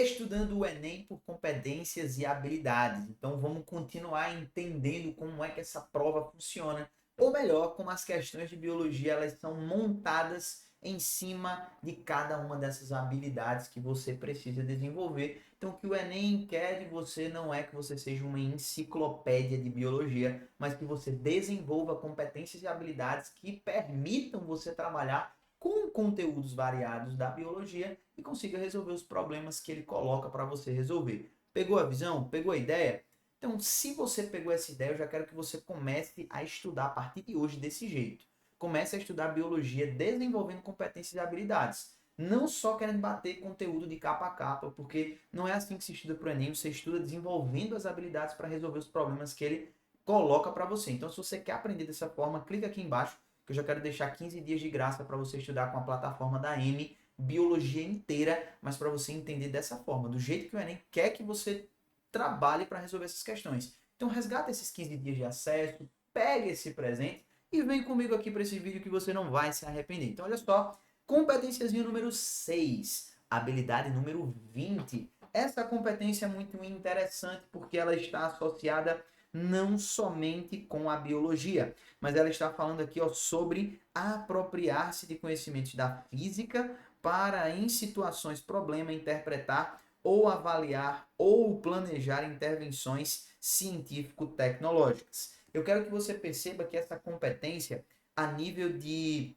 estudando o Enem por competências e habilidades. Então vamos continuar entendendo como é que essa prova funciona, ou melhor, como as questões de biologia elas são montadas em cima de cada uma dessas habilidades que você precisa desenvolver. Então o que o Enem quer de você não é que você seja uma enciclopédia de biologia, mas que você desenvolva competências e habilidades que permitam você trabalhar com conteúdos variados da biologia e consiga resolver os problemas que ele coloca para você resolver. Pegou a visão? Pegou a ideia? Então, se você pegou essa ideia, eu já quero que você comece a estudar a partir de hoje desse jeito. Comece a estudar biologia desenvolvendo competências e habilidades. Não só querendo bater conteúdo de capa a capa, porque não é assim que se estuda para o Enem, você estuda desenvolvendo as habilidades para resolver os problemas que ele coloca para você. Então, se você quer aprender dessa forma, clica aqui embaixo, que eu já quero deixar 15 dias de graça para você estudar com a plataforma da M biologia inteira, mas para você entender dessa forma, do jeito que o Enem quer que você trabalhe para resolver essas questões. Então resgata esses 15 dias de acesso, pegue esse presente e vem comigo aqui para esse vídeo que você não vai se arrepender. Então olha só, competênciazinha número 6, habilidade número 20. Essa competência é muito interessante porque ela está associada não somente com a biologia, mas ela está falando aqui ó, sobre apropriar-se de conhecimentos da física para, em situações problema, interpretar ou avaliar ou planejar intervenções científico-tecnológicas. Eu quero que você perceba que essa competência, a nível de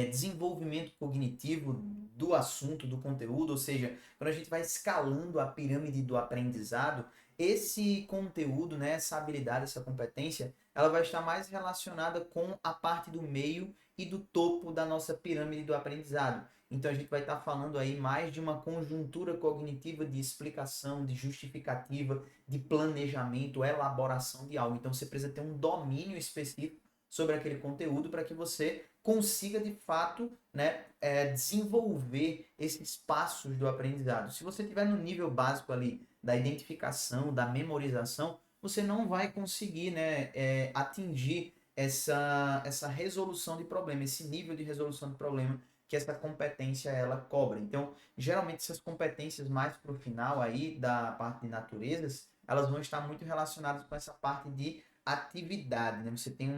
desenvolvimento cognitivo do assunto, do conteúdo, ou seja, quando a gente vai escalando a pirâmide do aprendizado, esse conteúdo, né, essa habilidade, essa competência, ela vai estar mais relacionada com a parte do meio e do topo da nossa pirâmide do aprendizado. Então a gente vai estar falando aí mais de uma conjuntura cognitiva de explicação, de justificativa, de planejamento, elaboração de algo. Então você precisa ter um domínio específico sobre aquele conteúdo para que você consiga de fato, né, desenvolver esses passos do aprendizado. Se você estiver no nível básico ali da identificação, da memorização, você não vai conseguir, né, atingir essa resolução de problema, esse nível de resolução de problema que essa competência ela cobra. Então, geralmente essas competências mais para o final aí da parte de naturezas, elas vão estar muito relacionadas com essa parte de atividade, né? Você tem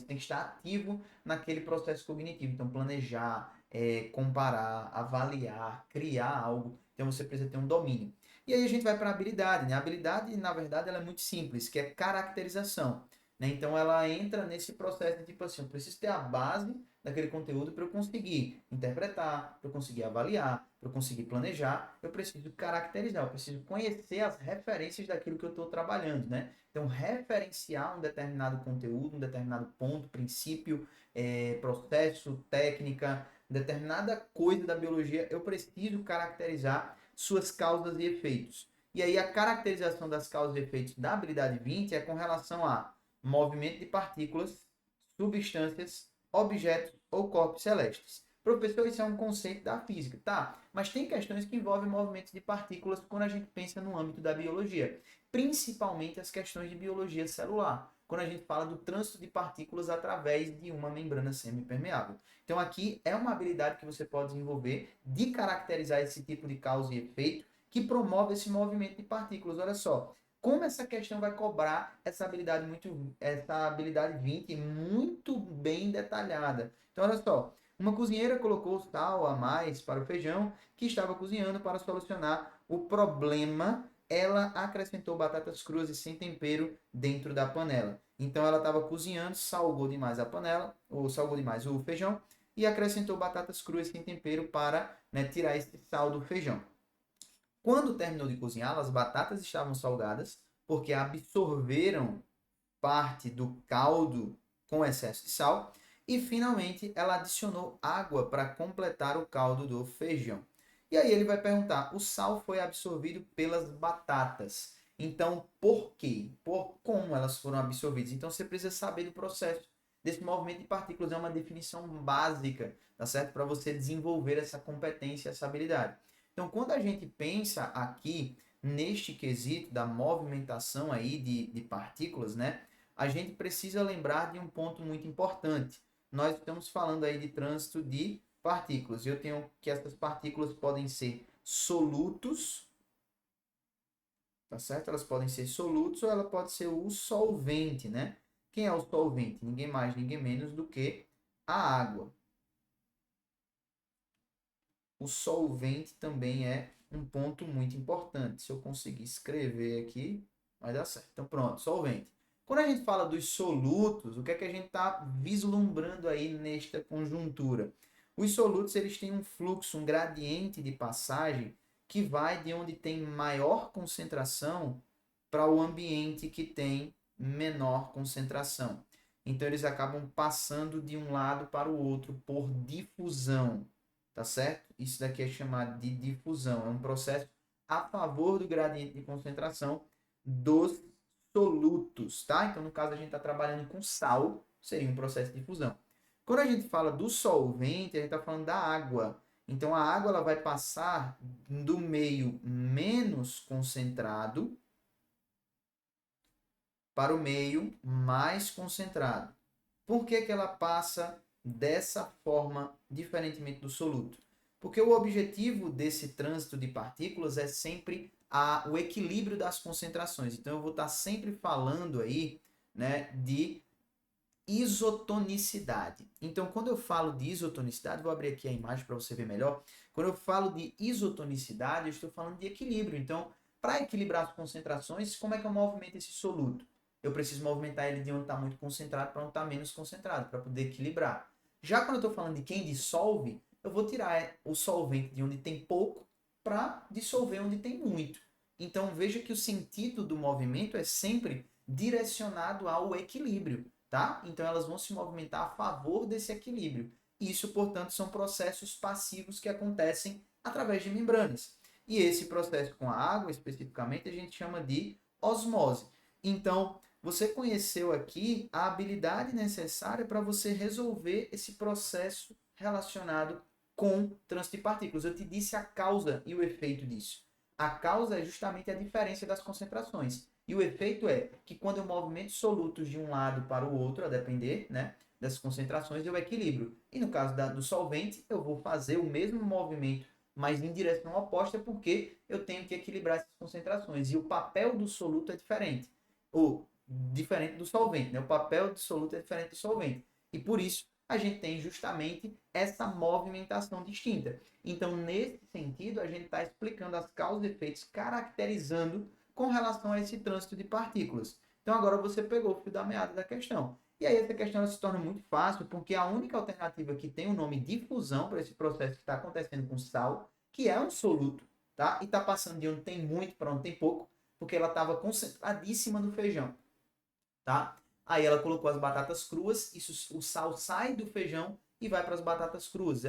que estar ativo naquele processo cognitivo. Então, planejar, comparar, avaliar, criar algo. Então, você precisa ter um domínio. E aí a gente vai para a habilidade, né? A habilidade, na verdade, ela é muito simples, que é caracterização. Né? Então, ela entra nesse processo de tipo assim, eu preciso ter a base daquele conteúdo para eu conseguir interpretar, para eu conseguir avaliar, para eu conseguir planejar, eu preciso caracterizar, eu preciso conhecer as referências daquilo que eu estou trabalhando, né? Então, referenciar um determinado conteúdo, um determinado ponto, princípio, processo, técnica, determinada coisa da biologia, eu preciso caracterizar suas causas e efeitos. E aí, a caracterização das causas e efeitos da habilidade 20 é com relação a movimento de partículas, substâncias, objetos ou corpos celestes. Professor, isso é um conceito da física, tá? Mas tem questões que envolvem movimentos de partículas quando a gente pensa no âmbito da biologia, principalmente as questões de biologia celular, quando a gente fala do trânsito de partículas através de uma membrana semipermeável. Então aqui é uma habilidade que você pode desenvolver de caracterizar esse tipo de causa e efeito que promove esse movimento de partículas. Olha só, como essa questão vai cobrar essa habilidade 20 muito bem detalhada. Então olha só, uma cozinheira colocou sal a mais para o feijão que estava cozinhando. Para solucionar o problema, ela acrescentou batatas cruas e sem tempero dentro da panela. Então ela estava cozinhando, salgou demais a panela, ou salgou demais o feijão, e acrescentou batatas cruas sem tempero para, né, tirar esse sal do feijão. Quando terminou de cozinhar, as batatas estavam salgadas porque absorveram parte do caldo com excesso de sal. E finalmente ela adicionou água para completar o caldo do feijão. E aí ele vai perguntar: o sal foi absorvido pelas batatas. Então, por quê? Por como elas foram absorvidas? Então, você precisa saber do processo desse movimento de partículas. É uma definição básica, tá certo? Para você desenvolver essa competência, essa habilidade. Então, quando a gente pensa aqui neste quesito da movimentação aí de partículas, né? A gente precisa lembrar de um ponto muito importante. Nós estamos falando aí de trânsito de partículas. Eu tenho que essas partículas podem ser solutos, tá certo? Elas podem ser solutos ou ela pode ser o solvente, né? Quem é o solvente? Ninguém mais, ninguém menos do que a água. O solvente também é um ponto muito importante. Se eu conseguir escrever aqui, vai dar certo. Então, pronto, solvente. Quando a gente fala dos solutos, o que é que a gente está vislumbrando aí nesta conjuntura? Os solutos, eles têm um fluxo, um gradiente de passagem que vai de onde tem maior concentração para o ambiente que tem menor concentração. Então, eles acabam passando de um lado para o outro por difusão, tá certo? Isso daqui é chamado de difusão. É um processo a favor do gradiente de concentração dos solutos, tá? Então, no caso, a gente está trabalhando com sal, seria um processo de difusão. Quando a gente fala do solvente, a gente está falando da água. Então, a água ela vai passar do meio menos concentrado para o meio mais concentrado. Por que que ela passa dessa forma, diferentemente do soluto? Porque o objetivo desse trânsito de partículas é sempre o equilíbrio das concentrações. Então, eu vou estar sempre falando aí, né, de isotonicidade. Então, quando eu falo de isotonicidade, vou abrir aqui a imagem para você ver melhor. Quando eu falo de isotonicidade, eu estou falando de equilíbrio. Então, para equilibrar as concentrações, como é que eu movimento esse soluto? Eu preciso movimentar ele de onde está muito concentrado para onde está menos concentrado, para poder equilibrar. Já quando eu estou falando de quem dissolve, eu vou tirar o solvente de onde tem pouco para dissolver onde tem muito. Então, veja que o sentido do movimento é sempre direcionado ao equilíbrio, tá? Então, elas vão se movimentar a favor desse equilíbrio. Isso, portanto, são processos passivos que acontecem através de membranas. E esse processo com a água, especificamente, a gente chama de osmose. Então, você conheceu aqui a habilidade necessária para você resolver esse processo relacionado com trânsito de partículas. Eu te disse a causa e o efeito disso. A causa é justamente a diferença das concentrações. E o efeito é que quando eu movimento solutos de um lado para o outro, a depender, né, das concentrações, eu equilibro. E no caso do solvente, eu vou fazer o mesmo movimento, mas em direção oposta, porque eu tenho que equilibrar essas concentrações. E o papel do soluto é diferente. Ou diferente do solvente, né? O papel do soluto é diferente do solvente. E por isso a gente tem justamente essa movimentação distinta. Então, nesse sentido, a gente está explicando as causas e efeitos, caracterizando com relação a esse trânsito de partículas. Então, agora você pegou o fio da meada da questão. E aí, essa questão se torna muito fácil, porque a única alternativa que tem o nome difusão para esse processo que está acontecendo com sal, que é um soluto, tá? E está passando de onde tem muito para onde tem pouco, porque ela estava concentradíssima no feijão, tá? Aí ela colocou as batatas cruas, isso, o sal sai do feijão e vai para as batatas cruas.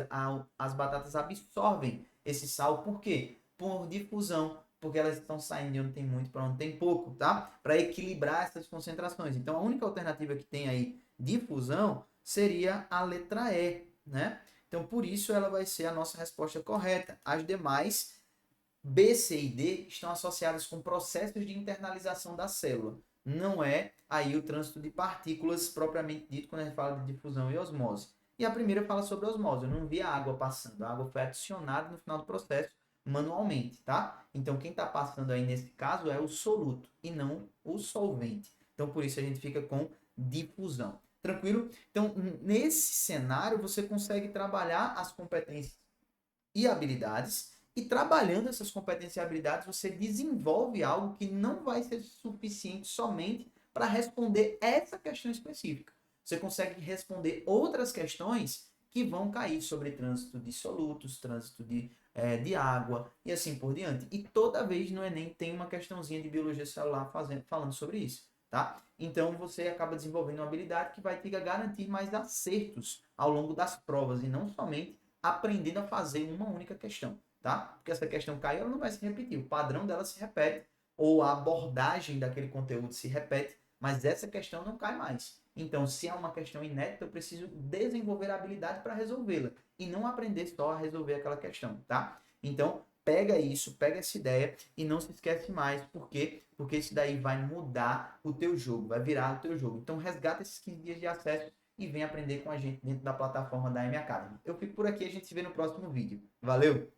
As batatas absorvem esse sal, por quê? Por difusão, porque elas estão saindo de onde tem muito para onde tem pouco, tá? Para equilibrar essas concentrações. Então a única alternativa que tem aí de fusão seria a letra E, né? Então por isso ela vai ser a nossa resposta correta. As demais, B, C e D, estão associadas com processos de internalização da célula. Não é aí o trânsito de partículas propriamente dito quando a gente fala de difusão e osmose. E a primeira fala sobre osmose. Eu não vi a água passando. A água foi adicionada no final do processo manualmente, tá? Então quem está passando aí nesse caso é o soluto e não o solvente. Então por isso a gente fica com difusão. Tranquilo? Então nesse cenário você consegue trabalhar as competências e habilidades, e trabalhando essas competências e habilidades, você desenvolve algo que não vai ser suficiente somente para responder essa questão específica. Você consegue responder outras questões que vão cair sobre trânsito de solutos, trânsito de água e assim por diante. E toda vez no Enem tem uma questãozinha de biologia celular falando sobre isso, tá? Então você acaba desenvolvendo uma habilidade que vai te garantir mais acertos ao longo das provas e não somente aprendendo a fazer uma única questão, tá? Porque essa questão caiu, ela não vai se repetir. O padrão dela se repete, ou a abordagem daquele conteúdo se repete, mas essa questão não cai mais. Então, se é uma questão inédita, eu preciso desenvolver a habilidade para resolvê-la e não aprender só a resolver aquela questão, tá? Então, pega isso, pega essa ideia e não se esquece mais. Por quê? Porque isso daí vai mudar o teu jogo, vai virar o teu jogo. Então, resgata esses 15 dias de acesso e vem aprender com a gente dentro da plataforma da M Academy. Eu fico por aqui, a gente se vê no próximo vídeo. Valeu!